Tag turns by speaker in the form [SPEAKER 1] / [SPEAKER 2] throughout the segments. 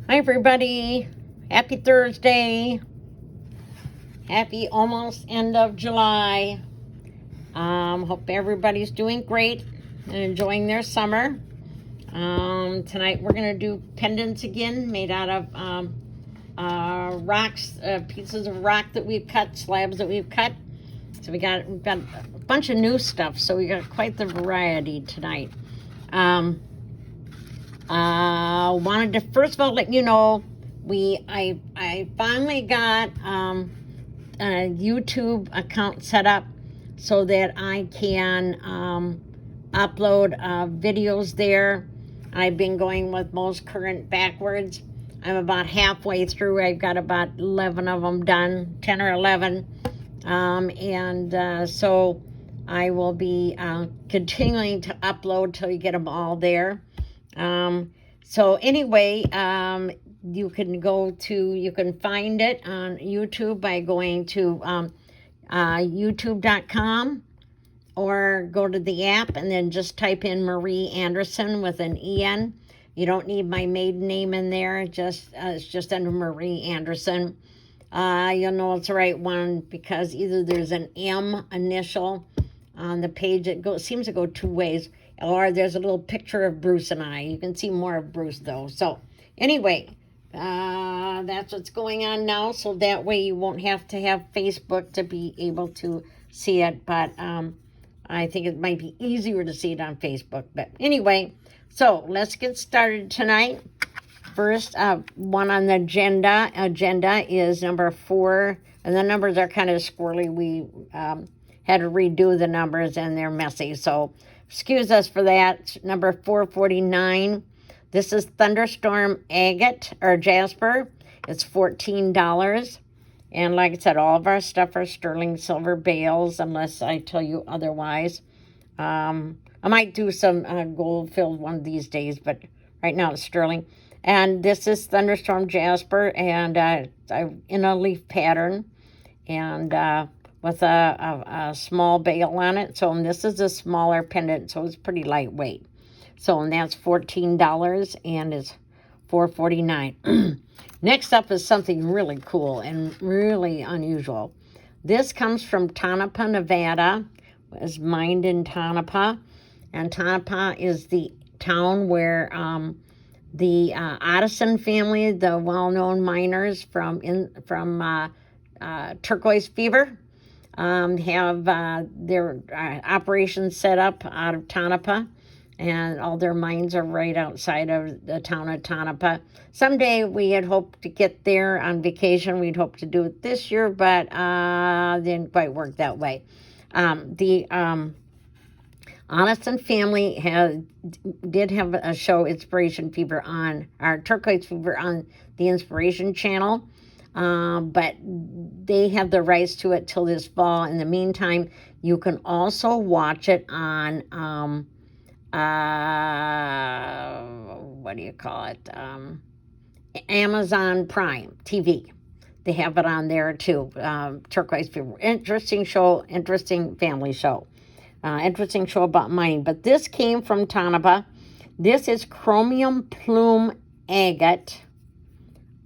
[SPEAKER 1] Hi, everybody. Happy Thursday. Happy almost end of July. Hope everybody's doing great and enjoying their summer. Tonight we're going to do pendants again, made out of rocks, pieces of rock that we've cut, slabs that we've cut. So we've got a bunch of new stuff, so we got quite the variety tonight. Wanted to first of all let you know I finally got a YouTube account set up so that I can upload videos there. I've been going with most current backwards. I'm about halfway through. I've got about 11 of them done, 10 or 11. So I will be continuing to upload till you get them all there. So anyway, you can find it on YouTube by going to youtube.com or go to the app and then just type in Marie Anderson with an E-N. You don't need my maiden name in there. It's just under Marie Anderson. You'll know it's the right one because either there's an M initial on the page. Seems to go two ways. Or there's a little picture of Bruce and I. You can see more of Bruce, though. So, anyway, that's what's going on now. So that way you won't have to have Facebook to be able to see it. But I think it might be easier to see it on Facebook. But anyway, so let's get started tonight. First one on the agenda is number 4. And the numbers are kind of squirrely. We had to redo the numbers, and they're messy. So excuse us for that. Number 449. This is Thunderstorm Agate or Jasper. It's $14. And like I said, all of our stuff are sterling silver bales, unless I tell you otherwise. I might do some gold-filled one of these days, but right now it's sterling. And this is Thunderstorm Jasper, and in a leaf pattern, and with a small bale on it. So this is a smaller pendant, so it's pretty lightweight. So and that's $14, and it's $4.49. Next up is something really cool and really unusual. This comes from Tonopah, Nevada. It was mined in Tonopah, and Tonopah is the town where the Addison family, the well-known miners from Turquoise Fever, have their operations set up out of Tonopah, and all their mines are right outside of the town of Tonopah. Someday we had hoped to get there on vacation. We'd hoped to do it this year, but didn't quite work that way. The Addison family did have a show, Inspiration Fever, on our Turquoise Fever on the Inspiration Channel. But they have the rights to it till this fall. In the meantime, you can also watch it on what do you call it? Amazon Prime TV. They have it on there too. Turquoise Fever. Interesting show, interesting family show. Interesting show about mining. But this came from Tonopah. This is chromium plume agate,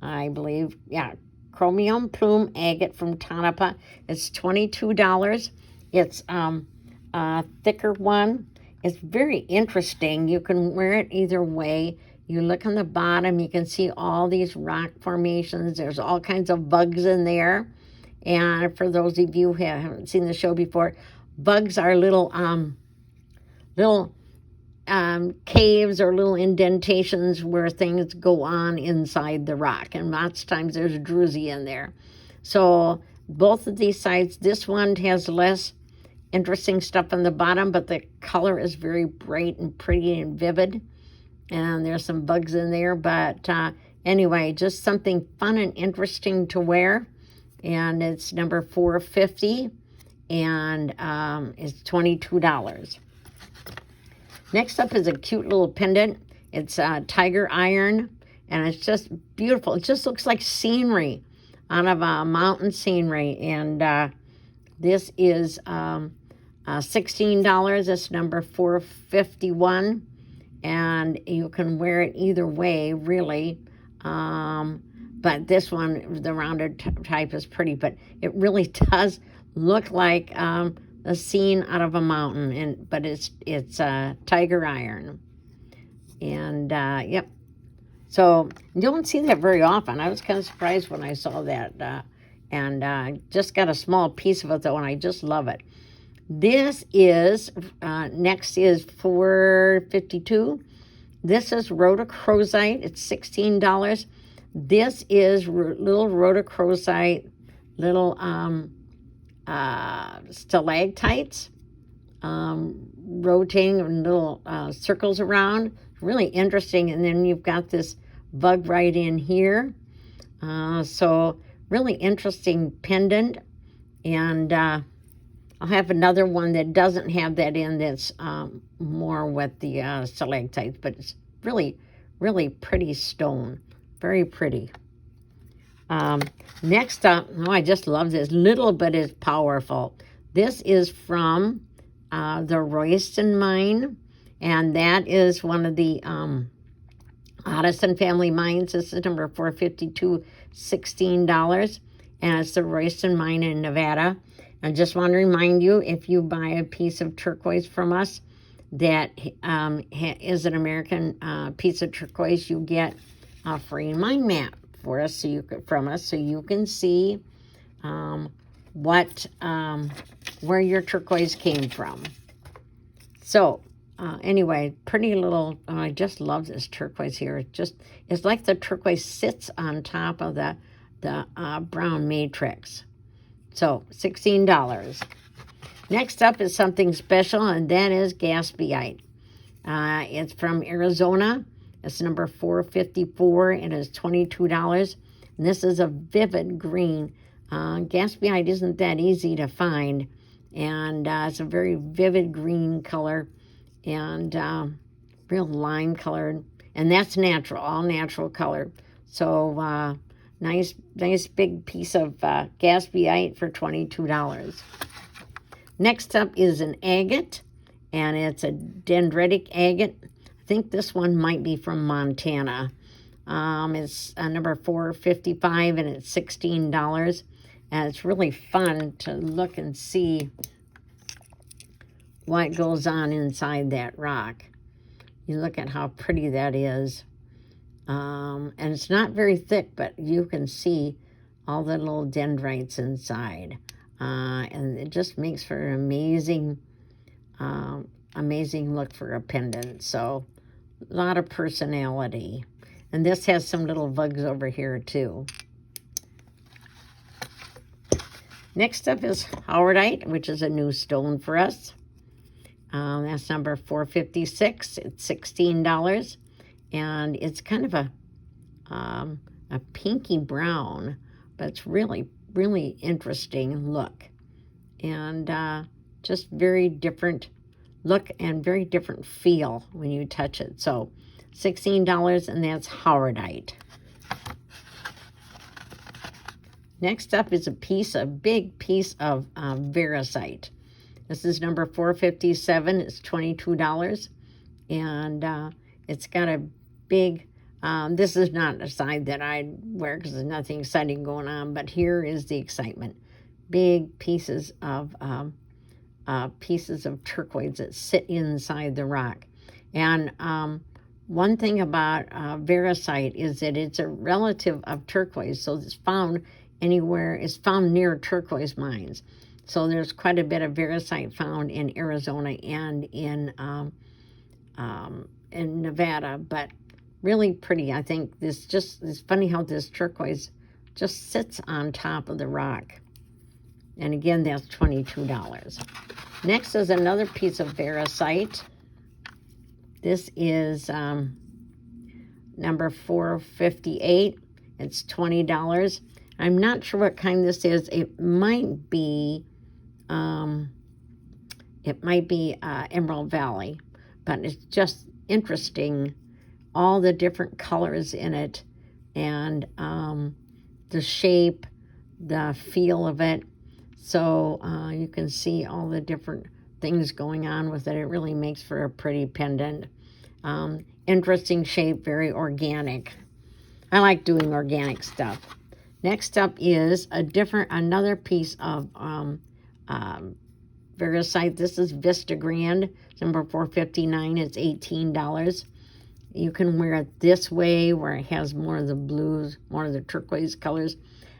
[SPEAKER 1] I believe. Yeah, chromium plume agate from Tonopah. It's $22. It's a thicker one. It's very interesting. You can wear it either way. You look on the bottom, you can see all these rock formations. There's all kinds of bugs in there. And for those of you who haven't seen the show before, bugs are little caves or little indentations where things go on inside the rock. And lots of times there's a druzy in there. So both of these sides, this one has less interesting stuff on the bottom, but the color is very bright and pretty and vivid. And there's some bugs in there. But anyway, just something fun and interesting to wear. And it's number 450. And it's $22. Next up is a cute little pendant. It's tiger iron, and it's just beautiful. It just looks like scenery out of a mountain scenery. And this is $16. It's number 451, and you can wear it either way, really. But this one, the rounded type, is pretty, but it really does look like a scene out of a mountain, but it's tiger iron. And yep. So you don't see that very often. I was kind of surprised when I saw that. And just got a small piece of it, though, and I just love it. This is, next is $4.52. This is rhodochrosite. It's $16. This is little rhodochrosite, little stalactites, rotating little circles around. Really interesting. And then you've got this bug right in here. So really interesting pendant. And I'll have another one that doesn't have that in, that's more with the stalactites, but it's really, really pretty stone. Very pretty. Next up, I just love this. Little but it's powerful. This is from the Royston mine, and that is one of the Addison family mines. This is number 452, $16, and it's the Royston mine in Nevada. I just want to remind you, if you buy a piece of turquoise from us that is an American piece of turquoise, you get a free mine map for us, from us, so you can see where your turquoise came from. So anyway, pretty little. I just love this turquoise here. It's like the turquoise sits on top of the brown matrix. So $16. Next up is something special, and that is gaspiite. It's from Arizona. It's number 454, and it's $22. And this is a vivid green. Gaspiite isn't that easy to find, and it's a very vivid green color, and real lime colored, and that's natural, all natural color. So nice big piece of gaspiite for $22. Next up is an agate, and it's a dendritic agate. I think this one might be from Montana. It's number 455, and it's $16. And it's really fun to look and see what goes on inside that rock. You look at how pretty that is. And it's not very thick, but you can see all the little dendrites inside. And it just makes for an amazing look for a pendant. So a lot of personality. And this has some little bugs over here too. Next up is howardite, which is a new stone for us. That's number 456. It's $16. And it's kind of a pinky brown, but it's really, really interesting look. And just very different look and very different feel when you touch it. So $16, and that's howardite. Next up is a big piece of veracite. This is number 457. It's $22. And it's got a big, this is not a side that I'd wear because there's nothing exciting going on, but here is the excitement. Big pieces of turquoise that sit inside the rock. And one thing about veracite is that it's a relative of turquoise, so it's found anywhere. It's found near turquoise mines. So there's quite a bit of veracite found in Arizona and in Nevada, but really pretty. I think it's funny how this turquoise just sits on top of the rock. And again, that's $22. Next is another piece of veracite. This is number 458. It's $20. I'm not sure what kind this is. It might be Emerald Valley, but it's just interesting, all the different colors in it, and the shape, the feel of it. So you can see all the different things going on with it. It really makes for a pretty pendant. Interesting shape, very organic. I like doing organic stuff. Next up is another piece of Veracite. This is Vista Grand. It's number 459. It's $18. You can wear it this way, where it has more of the blues, more of the turquoise colors.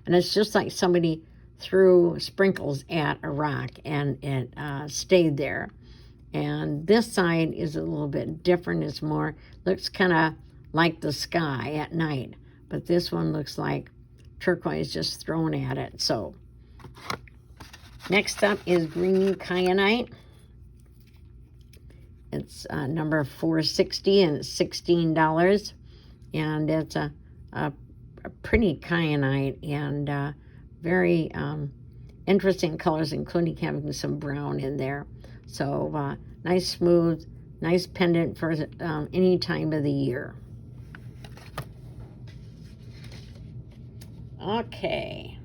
[SPEAKER 1] And it's just like somebody threw sprinkles at a rock and it stayed there. And this side is a little bit different. It's more, looks kind of like the sky at night. But this one looks like turquoise just thrown at it. So next up is green kyanite. It's number 460 and it's $16. And it's a pretty kyanite and very interesting colors, including having some brown in there. So nice, smooth, nice pendant for any time of the year. Okay.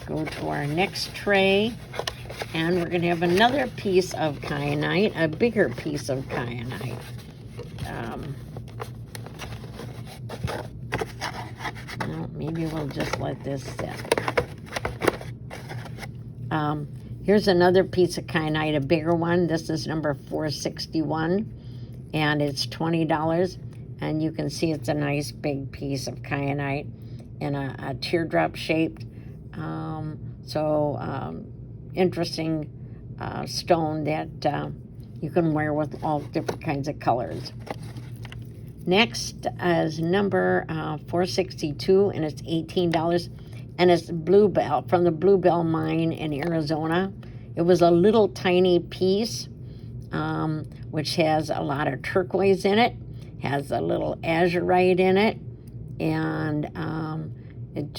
[SPEAKER 1] Go to our next tray, and we're going to have another piece of kyanite, a bigger piece of kyanite. Well, maybe we'll just let this sit. Here's another piece of kyanite, a bigger one. This is number 461, and it's $20. And you can see it's a nice big piece of kyanite in a teardrop shaped. Interesting stone that you can wear with all different kinds of colors. Next is number 462, and it's $18. And it's bluebell, from the Bluebell mine in Arizona. It was a little tiny piece, which has a lot of turquoise in it, has a little azurite in it, and it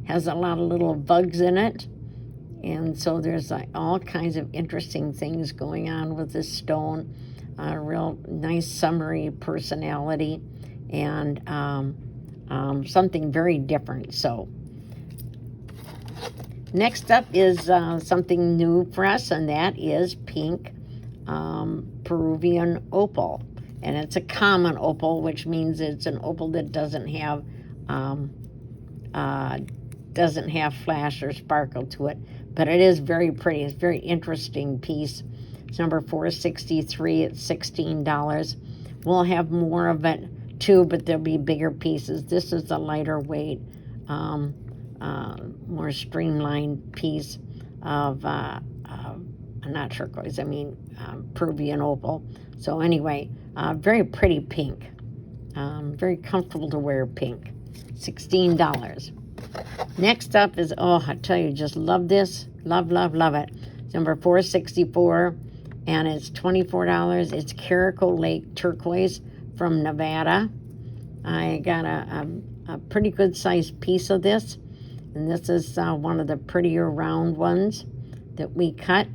[SPEAKER 1] has a lot of little bugs in it. And so there's like all kinds of interesting things going on with this stone. A real nice summery personality, and something very different. So next up is something new for us, and that is pink Peruvian opal. And it's a common opal, which means it's an opal that doesn't have flash or sparkle to it, but it is very pretty. It's a very interesting piece. It's number 463. It's $16. We'll have more of it too, but there'll be bigger pieces. This is a lighter weight, more streamlined piece of not turquoise, I mean Peruvian opal. So anyway, very pretty pink. Very comfortable to wear pink. $16. Next up is, I tell you, just love this. Love, love, love it. It's number 464, and it's $24. It's Caracal Lake turquoise from Nevada. I got a pretty good sized piece of this, and this is one of the prettier round ones that we cut.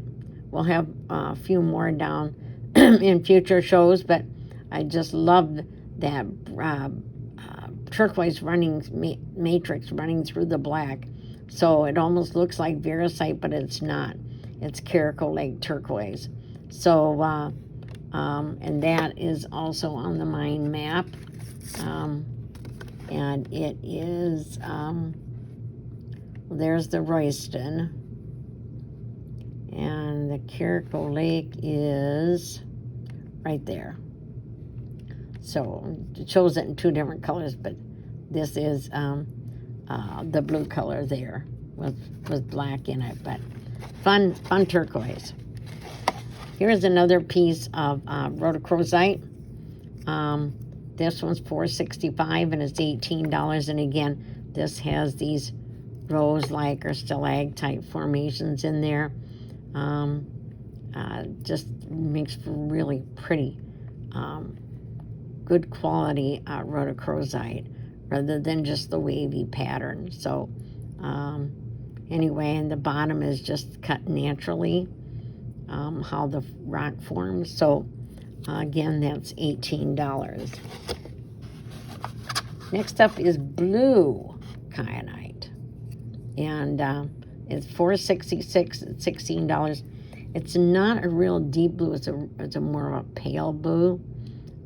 [SPEAKER 1] We'll have a few more down in future shows, but I just love that turquoise matrix running through the black. So it almost looks like Veracite, but it's not. It's Caracal Lake turquoise. So, and that is also on the mine map. And it is, there's the Royston. And the Caracal Lake is right there. So it shows it in two different colors, but this is the blue color there with black in it. But fun turquoise. Here's another piece of rhodochrosite. This one's $465 and it's $18. And again, this has these rose-like or stalactite formations in there. Just makes for really pretty, good quality rhodochrosite rather than just the wavy pattern. So anyway, and the bottom is just cut naturally, how the rock forms. So again, that's $18. Next up is blue kyanite, and it's $466 at $16. It's not a real deep blue. It's a more of a pale blue,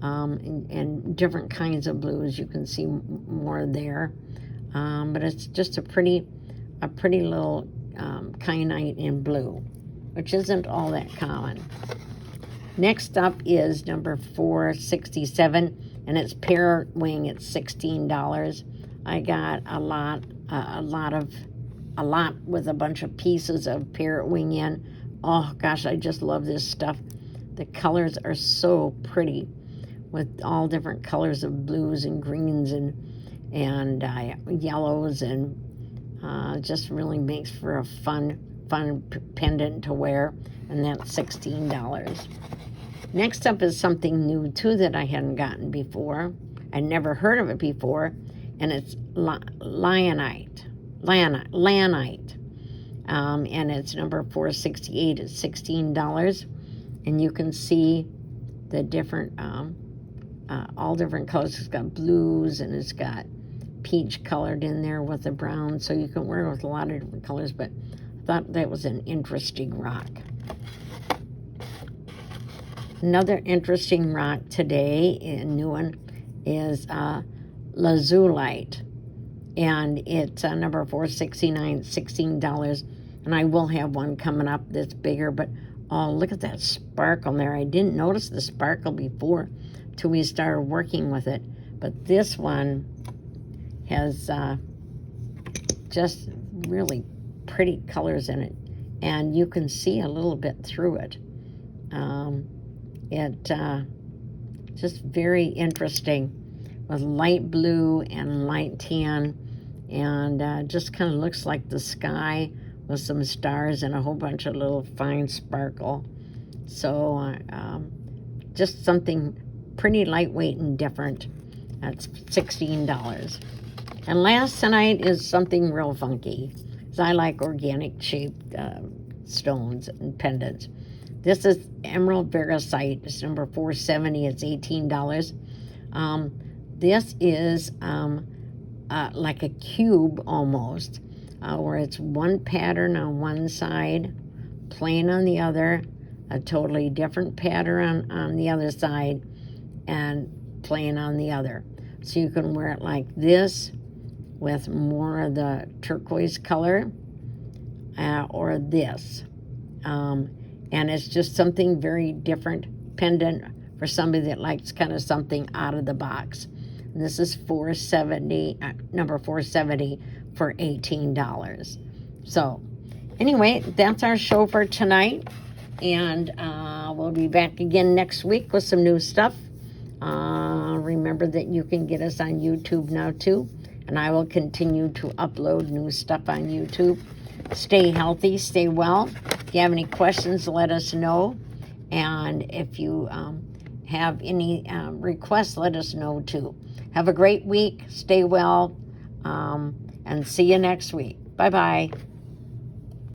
[SPEAKER 1] and different kinds of blues. You can see more there, but it's just a pretty little kyanite in blue, which isn't all that common. Next up is number 467, and it's parrot wing. It's $16. I got a lot with a bunch of pieces of parrot wing in. Oh gosh, I just love this stuff. The colors are so pretty, with all different colors of blues and greens and yellows, and just really makes for a fun pendant to wear, and that's $16. Next up is something new too that I hadn't gotten before. I'd never heard of it before, and it's lanite. And it's number 468. It's $16, and you can see the different, all different colors. It's got blues, and it's got peach colored in there with the brown, so you can wear it with a lot of different colors, but I thought that was an interesting rock. Another interesting rock today, a new one, is lazulite, and it's number 469, $16, and I will have one coming up that's bigger, but oh, look at that sparkle there. I didn't notice the sparkle before till we started working with it, but this one has just really pretty colors in it, and you can see a little bit through it. Just very interesting, with light blue and light tan, and just kind of looks like the sky with some stars and a whole bunch of little fine sparkle. So just something pretty lightweight and different. That's $16. And last tonight is something real funky, because I like organic shaped stones and pendants. This is emerald varicite. It's number 470. It's $18. This is like a cube almost, where it's one pattern on one side, plain on the other, a totally different pattern on the other side, and plain on the other. So you can wear it like this with more of the turquoise color, or this. And it's just something very different pendant for somebody that likes kind of something out of the box. And this is number 470 for $18. So anyway, that's our show for tonight. And we'll be back again next week with some new stuff. Remember that you can get us on YouTube now too. And I will continue to upload new stuff on YouTube. Stay healthy, stay well. If you have any questions, let us know. And if you have any requests, let us know too. Have a great week. Stay well. And see you next week. Bye-bye.